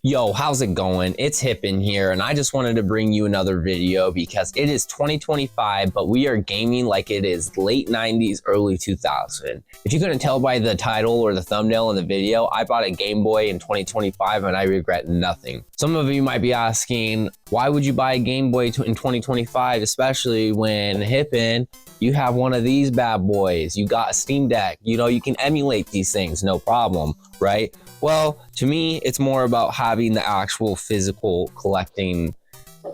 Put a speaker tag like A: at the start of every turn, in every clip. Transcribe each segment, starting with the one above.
A: Yo, how's it going? It's Hip in here, and I just wanted to bring you another video because it is 2025, but we are gaming like it is late 90s, early 2000. If you couldn't tell by the title or the thumbnail in the video, I bought a Game Boy in 2025 and I regret nothing. Some of you might be asking, why would you buy a Game Boy in 2025, especially when Hippin', you have one of these bad boys, you got a Steam Deck, you know, you can emulate these things, no problem, right? Well, to me, it's more about having the actual physical collecting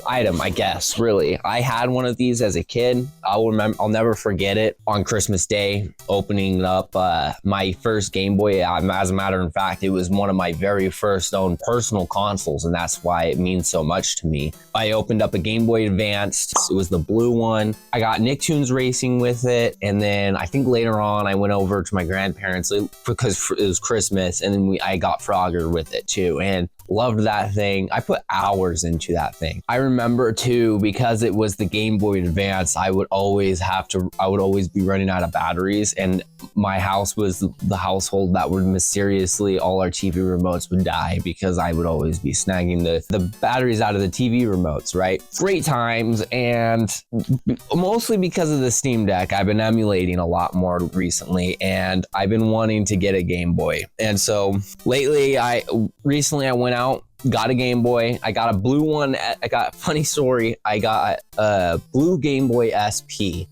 A: item, I guess, really. I had one of these as a kid. I'll never forget it on Christmas Day, opening up my first Game Boy. As a matter of fact, it was one of my very first own personal consoles, and that's why it means so much to me. I opened up a Game Boy Advance. It was the blue one. I got Nicktoons Racing with it, and then I think later on I went over to my grandparents because it was Christmas, and then I got Frogger with it too, and loved that thing. I put hours into that thing. I remember too, because it was the Game Boy Advance, I would always be running out of batteries, and my house was the household that would mysteriously, all our TV remotes would die because I would always be snagging the batteries out of the TV remotes, right? Great times, and mostly because of the Steam Deck, I've been emulating a lot more recently, and I've been wanting to get a Game Boy. And so lately, recently I went out, got a Game Boy. I got a blue one. Funny story, I got a blue Game Boy SP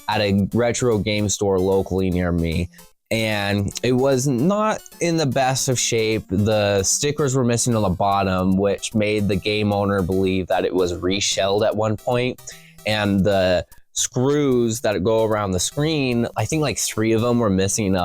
A: at a retro game store locally near me, and it was not in the best of shape. The stickers were missing on the bottom, which made the game owner believe that it was reshelled at one point, and the screws that go around the screen, I think like 3 of them were missing,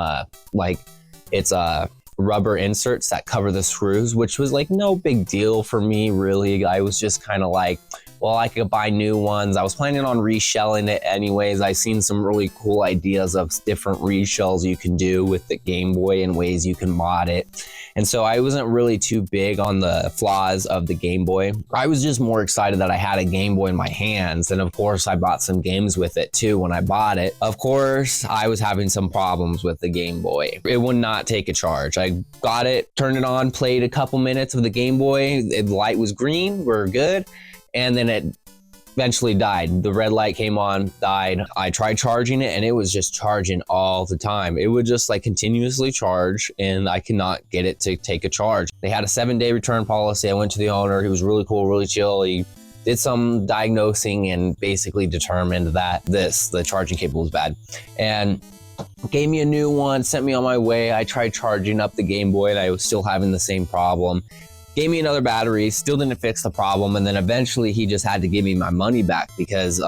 A: rubber inserts that cover the screws, which was like no big deal for me, really. I was just kind of like, well, I could buy new ones. I was planning on reshelling it anyways. I've seen some really cool ideas of different reshells you can do with the Game Boy and ways you can mod it. And so I wasn't really too big on the flaws of the Game Boy. I was just more excited that I had a Game Boy in my hands. And of course, I bought some games with it too when I bought it. Of course, I was having some problems with the Game Boy. It would not take a charge. I got it, turned it on, played a couple minutes of the Game Boy. The light was green, we're good. And then it eventually died. The red light came on, died. I tried charging it and it was just charging all the time. It would just like continuously charge, and I could not get it to take a charge. They had a 7-day return policy. I went to the owner. He was really cool, really chill. He did some diagnosing and basically determined that the charging cable was bad, and gave me a new one, sent me on my way. I tried charging up the Game Boy and I was still having the same problem. Gave me another battery, still didn't fix the problem, and then eventually he just had to give me my money back because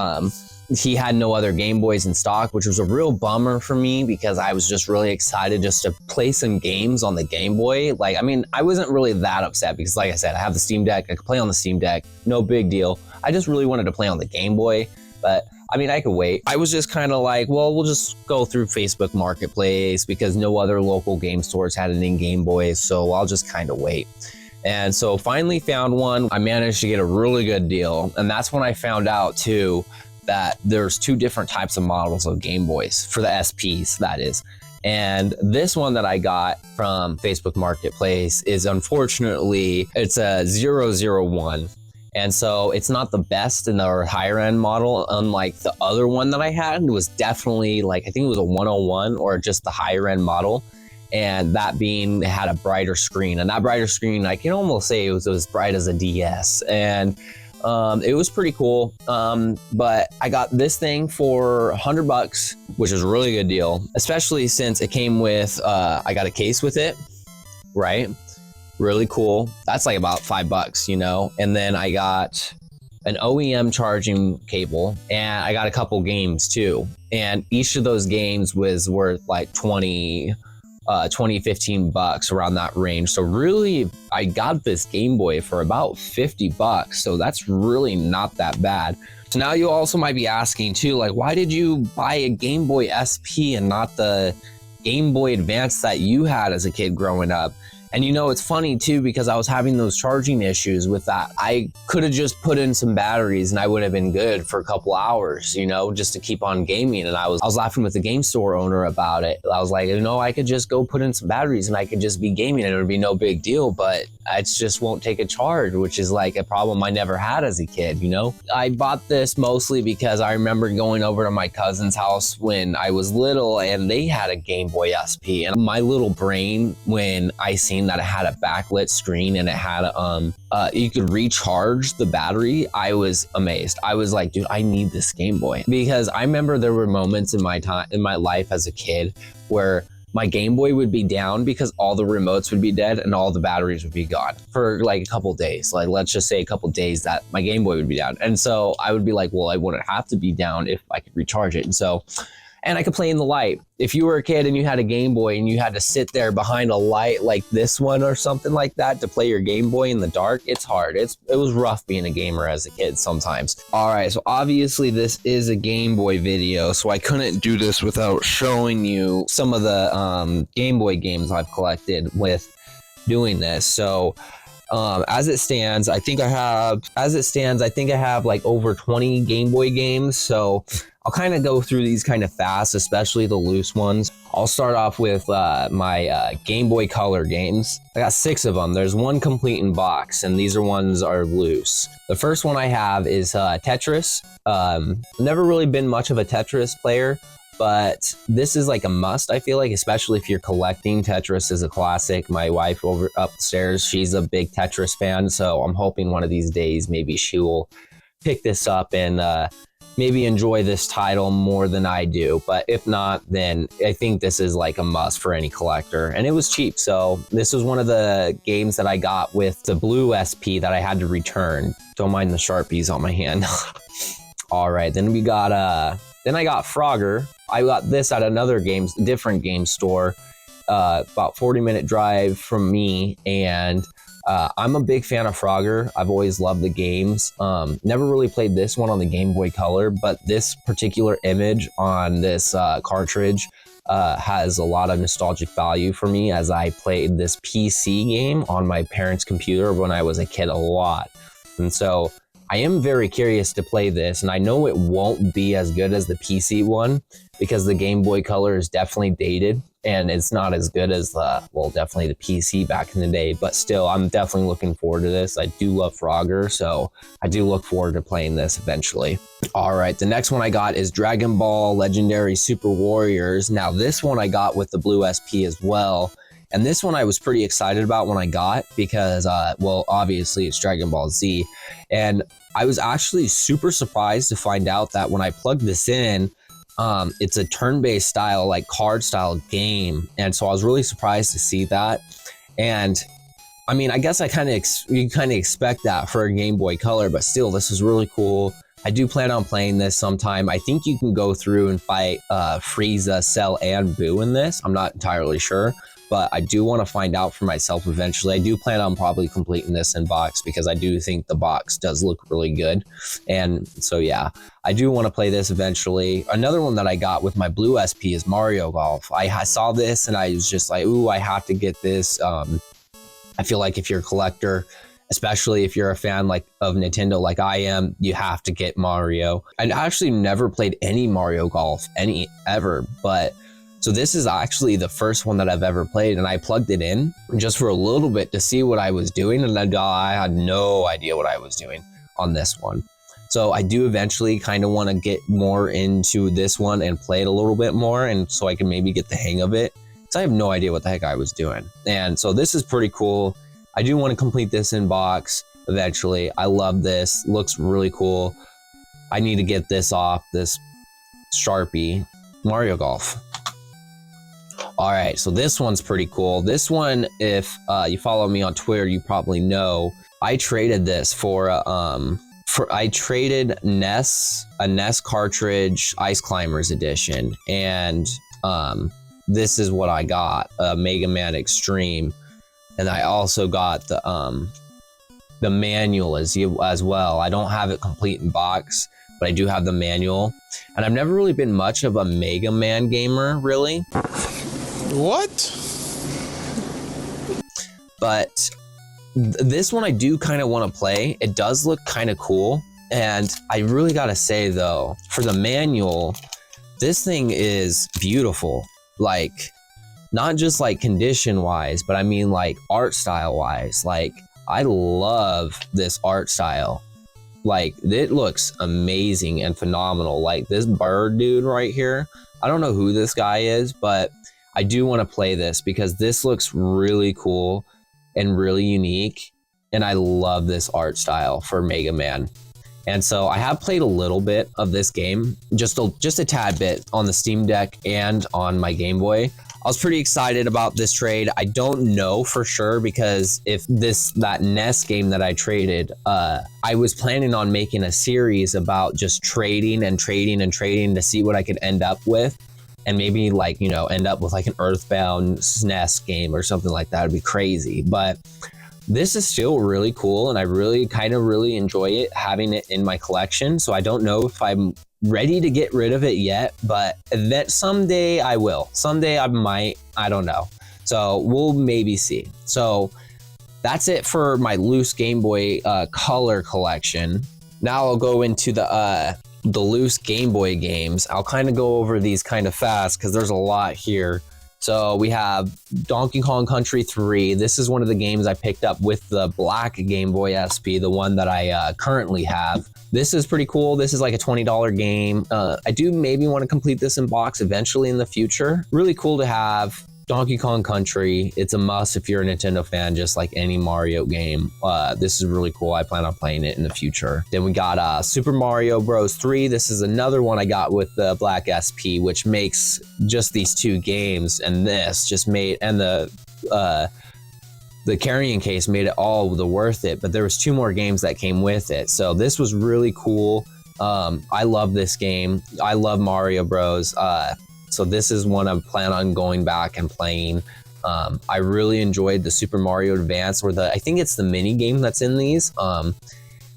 A: he had no other Game Boys in stock, which was a real bummer for me because I was just really excited just to play some games on the Game Boy. Like, I mean, I wasn't really that upset because, like I said, I have the Steam Deck, I could play on the Steam Deck, no big deal. I just really wanted to play on the Game Boy, but I mean, I could wait. I was just kind of like, well, we'll just go through Facebook Marketplace because no other local game stores had any Game Boys, so I'll just kind of wait. And so finally found one. I managed to get a really good deal. And that's when I found out too that there's 2 different types of models of Game Boys, for the SPs, that is. And this one that I got from Facebook Marketplace is, unfortunately, it's a 001. And so it's not the best in the higher end model, unlike the other one that I had. It was definitely like, I think it was a 101 or just the higher end model. And that being, it had a brighter screen, and that brighter screen, I can almost say it was as bright as a DS, and it was pretty cool. But I got this thing for $100, which is a really good deal, especially since it came with, I got a case with it, right? Really cool. That's like about $5, you know? And then I got an OEM charging cable, and I got a couple games too. And each of those games was worth like 20, 15 bucks, around that range. So really, I got this Game Boy for about 50 bucks. So that's really not that bad. So now you also might be asking too, like, why did you buy a Game Boy SP and not the Game Boy Advance that you had as a kid growing up? And you know, it's funny too, because I was having those charging issues with that. I could have just put in some batteries and I would have been good for a couple hours, you know, just to keep on gaming. And I was laughing with the game store owner about it. I was like, you know, I could just go put in some batteries and I could just be gaming and it would be no big deal, but it just won't take a charge, which is like a problem I never had as a kid, you know? I bought this mostly because I remember going over to my cousin's house when I was little and they had a Game Boy SP, and my little brain, when I seen that it had a backlit screen and it had you could recharge the battery, I was amazed. I was like, dude, I need this Game Boy. Because I remember there were moments in my life as a kid where my Game Boy would be down because all the remotes would be dead and all the batteries would be gone for like a couple days. Like, let's just say a couple days that my Game Boy would be down. And so I would be like, well, I wouldn't have to be down if I could recharge it. And I could play in the light. If you were a kid and you had a Game Boy and you had to sit there behind a light like this one or something like that to play your Game Boy in the dark, it's hard. It was rough being a gamer as a kid sometimes. All right, so obviously this is a Game Boy video, so I couldn't do this without showing you some of the Game Boy games I've collected with doing this. So as it stands, I think I have like over 20 Game Boy games. So I'll kind of go through these kind of fast, especially the loose ones. I'll start off with my Game Boy Color games. I got 6 of them. There's one complete in box, and these ones are loose. The first one I have is Tetris. Never really been much of a Tetris player, but this is like a must, I feel like, especially if you're collecting. Tetris is a classic. My wife over upstairs, she's a big Tetris fan, so I'm hoping one of these days maybe she will pick this up and maybe enjoy this title more than I do. But if not, then I think this is like a must for any collector. And it was cheap, so this was one of the games that I got with the blue SP that I had to return. Don't mind the Sharpies on my hand. All right, then I got Frogger. I got this at another different game store, about 40-minute drive from me, and I'm a big fan of Frogger. I've always loved the games. Never really played this one on the Game Boy Color, but this particular image on this cartridge has a lot of nostalgic value for me, as I played this PC game on my parents' computer when I was a kid a lot. And so I am very curious to play this, and I know it won't be as good as the PC one because the Game Boy Color is definitely dated and it's not as good as definitely the PC back in the day, but still, I'm definitely looking forward to this. I do love Frogger, so I do look forward to playing this eventually. All right, the next one I got is Dragon Ball Legendary Super Warriors. Now, this one I got with the blue SP as well. And this one I was pretty excited about when I got because, obviously it's Dragon Ball Z. And I was actually super surprised to find out that when I plugged this in, it's a turn-based style, like card style game. And so I was really surprised to see that. And I mean, I guess you kind of expect that for a Game Boy Color, but still, this is really cool. I do plan on playing this sometime. I think you can go through and fight Frieza, Cell, and Boo in this. I'm not entirely sure, but I do want to find out for myself eventually. I do plan on probably completing this in box because I do think the box does look really good. And so, yeah, I do want to play this eventually. Another one that I got with my blue SP is Mario Golf. I saw this and I was just like, ooh, I have to get this. I feel like if you're a collector, especially if you're a fan of Nintendo like I am, you have to get Mario. I actually never played any Mario Golf, ever, but so this is actually the first one that I've ever played, and I plugged it in just for a little bit to see what I was doing, and I had no idea what I was doing on this one. So I do eventually kind of want to get more into this one and play it a little bit more, and so I can maybe get the hang of it, because I have no idea what the heck I was doing. And so this is pretty cool. I do want to complete this in box eventually. I love this. Looks really cool. I need to get this off this Sharpie. Mario Golf. All right, so this one's pretty cool. This one, if you follow me on Twitter, you probably know I traded this for I traded a NES cartridge, Ice Climbers edition, and this is what I got, Mega Man Extreme, and I also got the manual as well. I don't have it complete in box, but I do have the manual, and I've never really been much of a Mega Man gamer, really.
B: What?
A: But this one I do kind of want to play. It does look kind of cool. And I really got to say though, for the manual, this thing is beautiful. Like, not just like condition wise, but I mean like art style wise. Like, I love this art style. Like, it looks amazing and phenomenal. Like, this bird dude right here, I don't know who this guy is, but I do want to play this because this looks really cool and really unique. And I love this art style for Mega Man. And so I have played a little bit of this game, just a tad bit on the Steam Deck and on my Game Boy. I was pretty excited about this trade. I don't know for sure because if that NES game that I traded, I was planning on making a series about just trading and trading and trading to see what I could end up with. And maybe like, you know, end up with like an Earthbound SNES game or something like that. It'd be crazy. But this is still really cool, and I really enjoy it, having it in my collection. So I don't know if I'm ready to get rid of it yet, but that someday I will. Someday I might, I don't know. So we'll maybe see. So that's it for my loose Game Boy Color collection. Now I'll go into the loose Game Boy games. I'll kind of go over these kind of fast because there's a lot here. So we have Donkey Kong Country 3. This is one of the games I picked up with the black Game Boy SP, the one that I currently have. This is pretty cool. This is like a $20 game. I do maybe want to complete this in box eventually in the future. Really cool to have. Donkey Kong Country, it's a must if you're a Nintendo fan, just like any Mario game. This is really cool. I plan on playing it in the future. Then we got Super Mario Bros. 3. This is another one I got with the Black SP, which makes just these two games, and this just made, and the carrying case made it all the worth it. But there was 2 more games that came with it. So this was really cool. I love this game. I love Mario Bros. So this is one I plan on going back and playing. I really enjoyed the Super Mario Advance, or I think it's the mini game that's in these,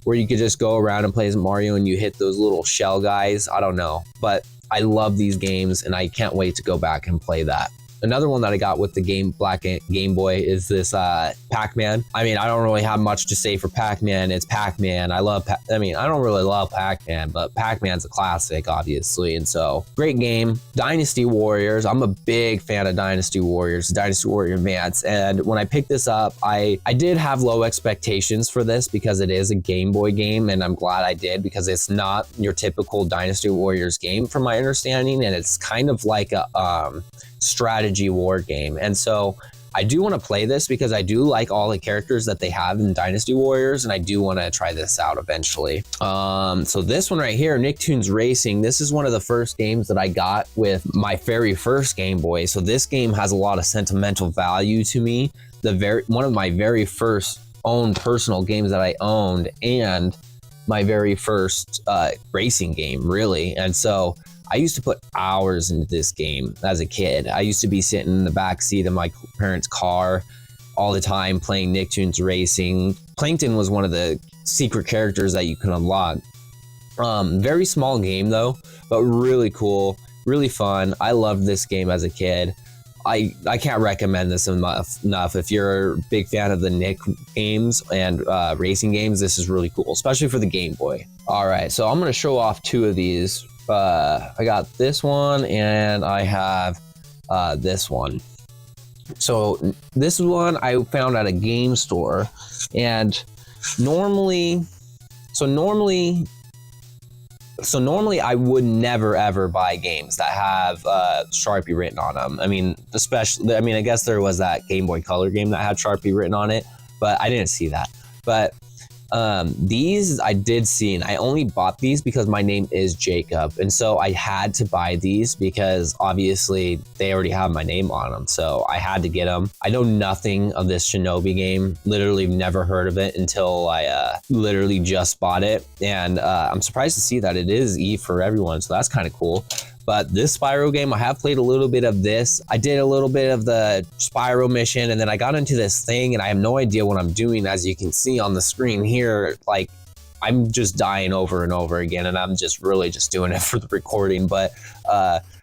A: where you could just go around and play as Mario and you hit those little shell guys. I don't know, but I love these games and I can't wait to go back and play that. Another one that I got with the black Game Boy is this Pac-Man. I mean, I don't really have much to say for Pac-Man. It's Pac-Man. I don't really love Pac-Man, but Pac-Man's a classic, obviously. And so, great game. Dynasty Warriors. I'm a big fan of Dynasty Warriors, Dynasty Warrior Advance. And when I picked this up, I did have low expectations for this because it is a Game Boy game. And I'm glad I did because it's not your typical Dynasty Warriors game from my understanding. And it's kind of like a strategy war game. And so I do want to play this because I do like all the characters that they have in Dynasty Warriors, and I do want to try this out eventually. So this one right here, Nicktoons Racing, this is one of the first games that I got with my very first Game Boy. So this game has a lot of sentimental value to me. One of my very first own personal games that I owned, and my very first racing game, really. And so I used to put hours into this game as a kid. I used to be sitting in the back seat of my parents' car all the time playing Nicktoons Racing. Plankton was one of the secret characters that you could unlock. Very small game though, but really cool, really fun. I loved this game as a kid. I can't recommend this enough. If you're a big fan of the Nick games and racing games, this is really cool, especially for the Game Boy. All right, so I'm gonna show off 2 of these. I got this one and I have this one. So this one I found at a game store, and normally I would never ever buy games that have Sharpie written on them. I mean, I guess there was that Game Boy Color game that had Sharpie written on it, but I didn't see that. But these I did see, and I only bought these because my name is Jacob, and so I had to buy these because obviously they already have my name on them, so I had to get them. I know nothing of this Shinobi game, literally never heard of it until I literally just bought it, and I'm surprised to see that it is E for everyone, so that's kind of cool. But this Spyro game, I have played a little bit of this. I did a little bit of the Spyro mission, and then I got into this thing, and I have no idea what I'm doing. As you can see on the screen here, like, I'm just dying over and over again, and I'm just really just doing it for the recording. But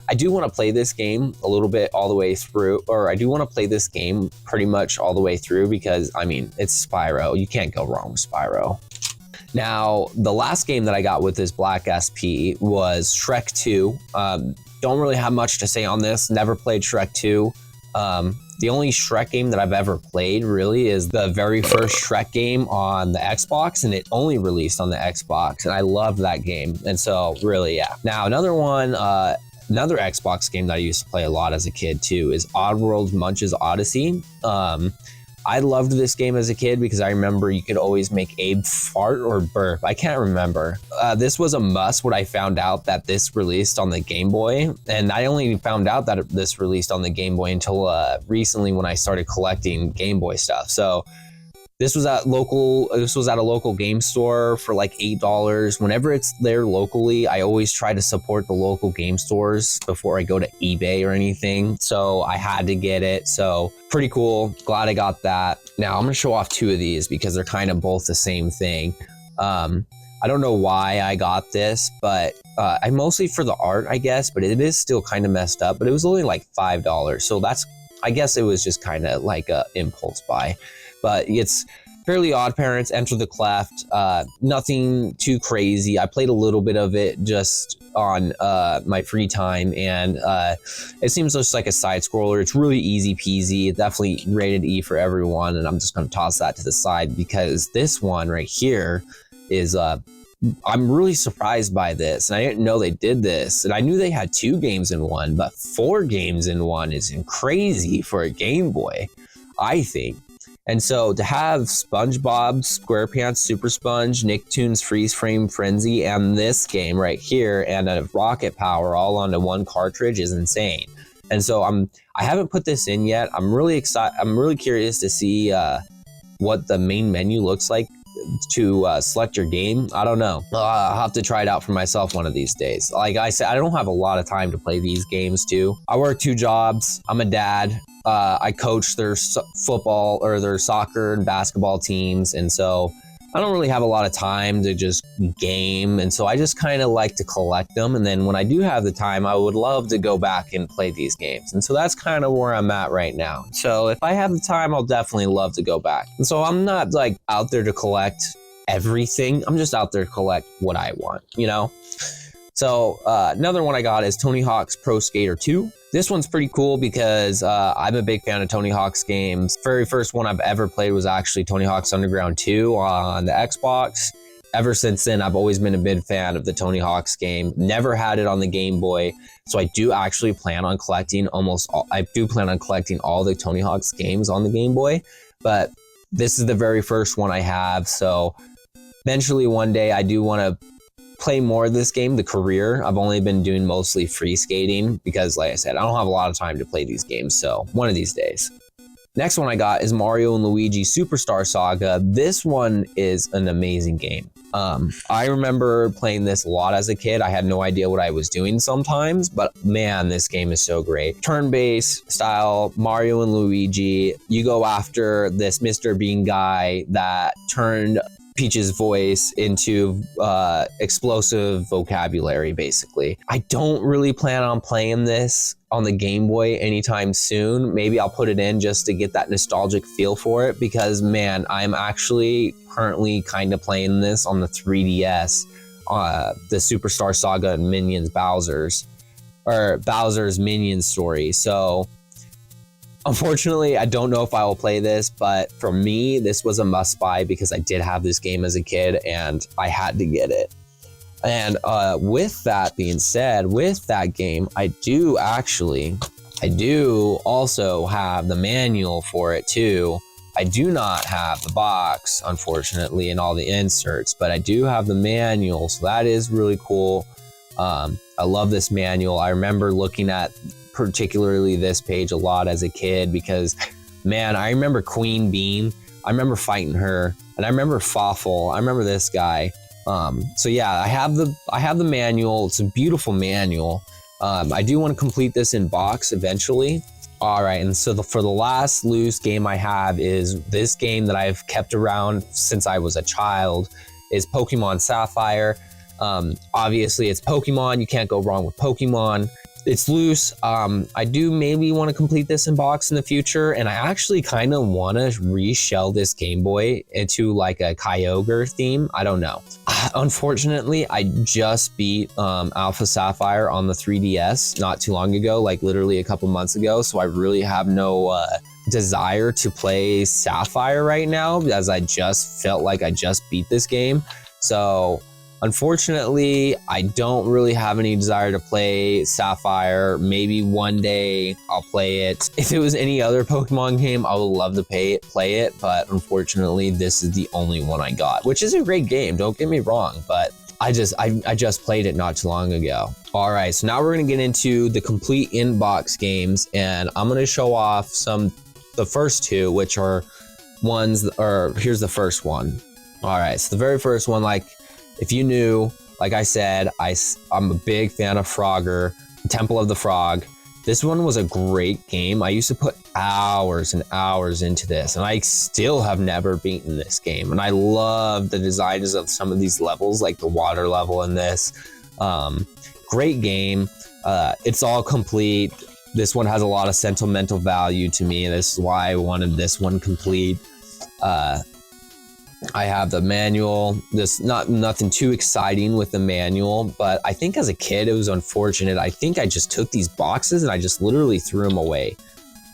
A: I do want to play this game a little bit all the way through, or I do want to play this game pretty much all the way through because, I mean, it's Spyro. You can't go wrong with Spyro. Now, the last game that I got with this Black SP was Shrek 2. Don't really have much to say on this. Never played Shrek 2. The only Shrek game that I've ever played really is the very first Shrek game on the Xbox, and it only released on the Xbox, and I loved that game. And so really, yeah. Now, another one, another Xbox game that I used to play a lot as a kid too is Oddworld Munch's Odyssey. I loved this game as a kid because I remember you could always make Abe fart or burp. I can't remember. This was a must when I found out that this released on the Game Boy. And I only found out that this released on the Game Boy until recently when I started collecting Game Boy stuff. So this was at a local game store for like $8. Whenever it's there locally, I always try to support the local game stores before I go to eBay or anything. So I had to get it. So pretty cool. Glad I got that. Now I'm going to show off two of these because they're kind of both the same thing. I don't know why I got this, but I mostly for the art, I guess, but it is still kind of messed up, but it was only like $5. So I guess it was just kind of like a impulse buy. But it's Fairly Odd Parents, Enter the Cleft, nothing too crazy. I played a little bit of it just on my free time, and it seems just like a side scroller. It's really easy peasy. It's definitely rated E for everyone, and I'm just going to toss that to the side because this one right here is I'm really surprised by this, and I didn't know they did this, and I knew they had 2 games in one, but 4 games in one is crazy for a Game Boy, I think. And so to have SpongeBob SquarePants Super Sponge, Nicktoons Freeze Frame Frenzy, and this game right here, and a Rocket Power all onto one cartridge is insane. And so I haven't put this in yet. I'm really excited. I'm really curious to see what the main menu looks like to select your game. I don't know. I'll have to try it out for myself one of these days. Like I said, I don't have a lot of time to play these games too. I work 2 jobs. I'm a dad. I coach their football or their soccer and basketball teams. And so I don't really have a lot of time to just game. And so I just kind of like to collect them. And then when I do have the time, I would love to go back and play these games. And so that's kind of where I'm at right now. So if I have the time, I'll definitely love to go back. And so I'm not like out there to collect everything. I'm just out there to collect what I want, you know? So another one I got is Tony Hawk's Pro Skater 2. This one's pretty cool because I'm a big fan of Tony Hawk's games. Very first one I've ever played was actually Tony Hawk's Underground 2 on the Xbox. Ever since then, I've always been a big fan of the Tony Hawk's game. Never had it on the Game Boy, so I do actually plan on collecting all the Tony Hawk's games on the Game Boy. But this is the very first one I have, so eventually one day I do want to play more of this game, the career. I've only been doing mostly free skating because, like I said, I don't have a lot of time to play these games, so one of these days. Next one I got is Mario and Luigi Superstar Saga. This one is an amazing game. I remember playing this a lot as a kid. I had no idea what I was doing sometimes, but man, this game is so great. Turn-based style, Mario and Luigi. You go after this Mr. Bean guy that turned Peach's voice into explosive vocabulary, basically. I don't really plan on playing this on the Game Boy anytime soon. Maybe I'll put it in just to get that nostalgic feel for it because, man, I'm actually currently kind of playing this on the 3DS, the Superstar Saga and Minions Bowser's Minions story. So unfortunately, I don't know if I will play this, but for me, this was a must buy because I did have this game as a kid and I had to get it. And with that being said, with that game, I do also have the manual for it too. I do not have the box, unfortunately, and all the inserts, but I do have the manual, so that is really cool. I love this manual. I remember looking at particularly this page a lot as a kid because, man, I remember Queen Bean. I remember fighting her, and I remember Fawful. I remember this guy. So yeah, I have the manual. It's a beautiful manual. I do want to complete this in box eventually. All right, and so for the last loose game I have is this game that I've kept around since I was a child, is Pokemon Sapphire. Obviously, it's Pokemon. You can't go wrong with Pokemon. it's loose. I do maybe want to complete this in box in the future, and I actually kind of want to reshell this Game Boy into like a Kyogre theme. I don't know. Unfortunately, I just beat Alpha Sapphire on the 3DS not too long ago, like literally a couple months ago, so I really have no desire to play Sapphire right now, as I just felt like I just beat this game. So unfortunately, I don't really have any desire to play Sapphire. Maybe one day I'll play it. If it was any other Pokemon game, I would love to play it, but unfortunately, this is the only one I got, which is a great game, don't get me wrong, but I just played it not too long ago. All right, so now we're gonna get into the complete in-box games, and I'm gonna show off the first two, which are ones, or here's the first one. All right, so the very first one, like, if you knew, like I said, I'm a big fan of Frogger, Temple of the Frog. This one was a great game. I used to put hours and hours into this, and I still have never beaten this game. And I love the designs of some of these levels, like the water level in this. Great game. It's all complete. This one has a lot of sentimental value to me. This is why I wanted this one complete. I have the manual. This nothing too exciting with the manual, but I think as a kid it was unfortunate. I think I just took these boxes and I just literally threw them away.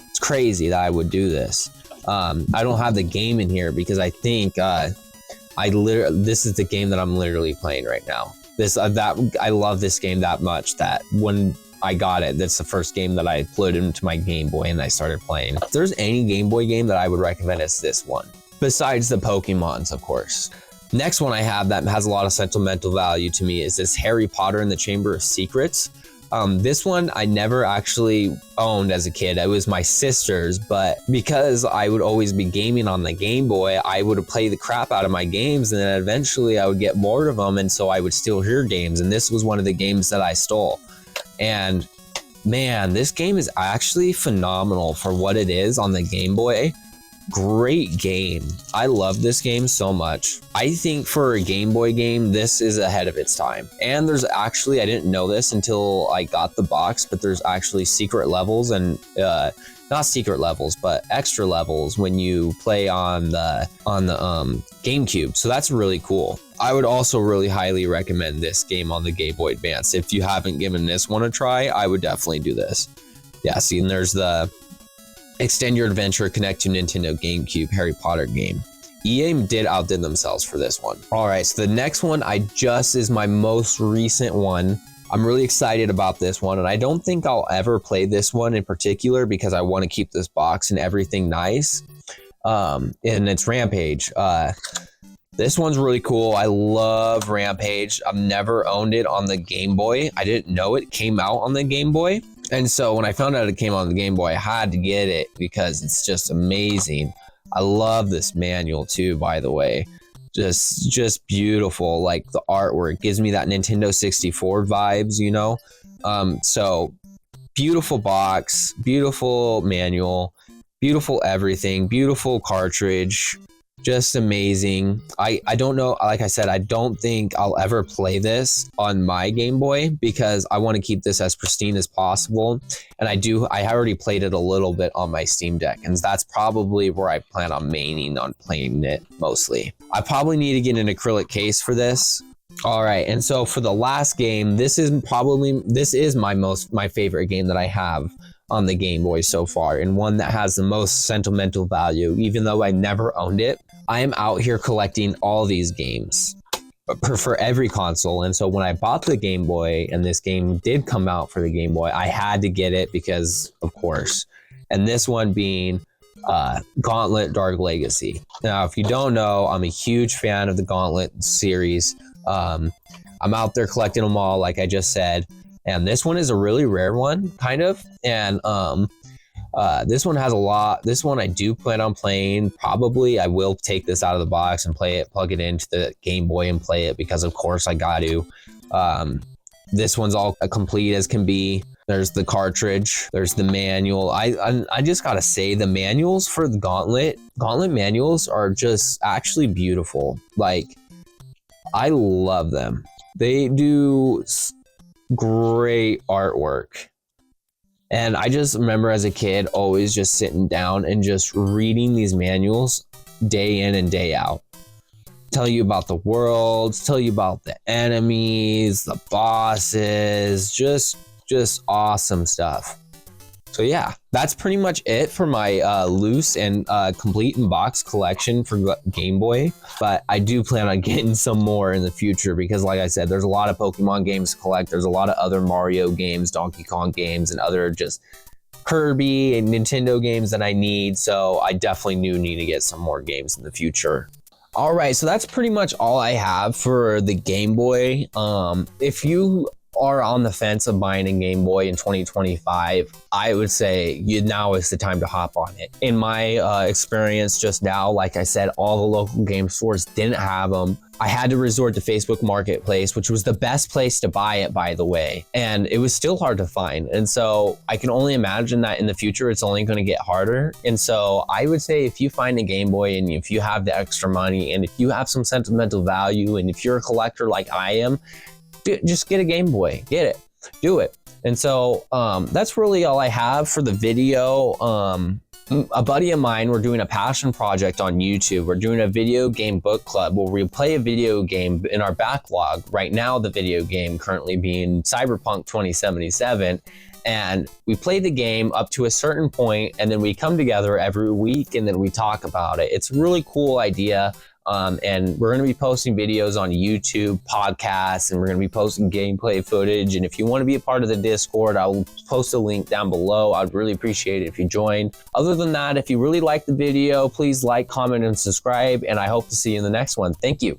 A: It's crazy that I would do this. I don't have the game in here because I think this is the game that I'm literally playing right now. I love this game that much that when I got it, that's the first game that I put into my Game Boy and I started playing. If there's any Game Boy game that I would recommend, it's this one. Besides the Pokemons, of course. Next one I have that has a lot of sentimental value to me is this Harry Potter and the Chamber of Secrets. This one I never actually owned as a kid. It was my sister's, but because I would always be gaming on the Game Boy, I would play the crap out of my games, and then eventually I would get bored of them, and so I would steal her games, and this was one of the games that I stole. And man, this game is actually phenomenal for what it is on the Game Boy. Great game. I love this game so much. I think for a Game Boy game, this is ahead of its time. And there's actually, I didn't know this until I got the box, but there's actually secret levels and not secret levels, but extra levels when you play on the GameCube. So that's really cool. I would also really highly recommend this game on the Game Boy Advance. If you haven't given this one a try, I would definitely do this. Yeah, see, and there's the Extend Your Adventure, Connect to Nintendo GameCube Harry Potter game. EA did outdid themselves for this one. All right, so the next one is my most recent one. I'm really excited about this one, and I don't think I'll ever play this one in particular because I want to keep this box and everything nice. And it's Rampage. This one's really cool. I love Rampage. I've never owned it on the Game Boy. I didn't know it came out on the Game Boy. And so when I found out it came on the Game Boy, I had to get it because it's just amazing. I love this manual too, by the way. Just beautiful. Like the artwork gives me that Nintendo 64 vibes, you know? So beautiful box, beautiful manual, beautiful everything, beautiful cartridge. Just amazing. I don't know, like I said, I don't think I'll ever play this on my Game Boy because I want to keep this as pristine as possible. And I already played it a little bit on my Steam Deck, and that's probably where I plan on maining on playing it mostly. I probably need to get an acrylic case for this. All right, and so for the last game, this is my favorite game that I have on the Game Boy so far, and one that has the most sentimental value, even though I never owned it. I am out here collecting all these games for every console, and so when I bought the Game Boy and this game did come out for the Game Boy, I had to get it because, of course. And this one being Gauntlet Dark Legacy. Now, if you don't know, I'm a huge fan of the Gauntlet series. I'm out there collecting them all, like I just said. And this one is a really rare one, kind of. And this one has a lot. This one I do plan on playing. Probably I will take this out of the box and play it, plug it into the Game Boy and play it because of course I got to. This one's all complete as can be. There's the cartridge. There's the manual. I just gotta say the manuals for the Gauntlet manuals are just actually beautiful. Like, I love them. They do great artwork. And I just remember as a kid always just sitting down and just reading these manuals day in and day out. Tell you about the worlds, tell you about the enemies, the bosses, just awesome stuff. So yeah, that's pretty much it for my loose and complete in box collection for Game Boy. But I do plan on getting some more in the future because like I said, there's a lot of Pokemon games to collect. There's a lot of other Mario games, Donkey Kong games, and other just Kirby and Nintendo games that I need. So I definitely need to get some more games in the future. All right, so that's pretty much all I have for the Game Boy. If you are on the fence of buying a Game Boy in 2025, I would say now is the time to hop on it. In my experience just now, like I said, all the local game stores didn't have them. I had to resort to Facebook Marketplace, which was the best place to buy it, by the way. And it was still hard to find. And so I can only imagine that in the future, it's only going to get harder. And so I would say if you find a Game Boy and if you have the extra money and if you have some sentimental value and if you're a collector like I am, just get a Game Boy, get it, do it. And so that's really all I have for the video. A buddy of mine, we're doing a passion project on YouTube. We're doing a video game book club where we play a video game in our backlog. Right now, the video game currently being Cyberpunk 2077. And we play the game up to a certain point, and then we come together every week and then we talk about it. It's a really cool idea. And we're going to be posting videos on YouTube, podcasts, and we're going to be posting gameplay footage. And if you want to be a part of the Discord, I'll post a link down below. I'd really appreciate it if you join. Other than that, if you really like the video, please like, comment, and subscribe. And I hope to see you in the next one. Thank you.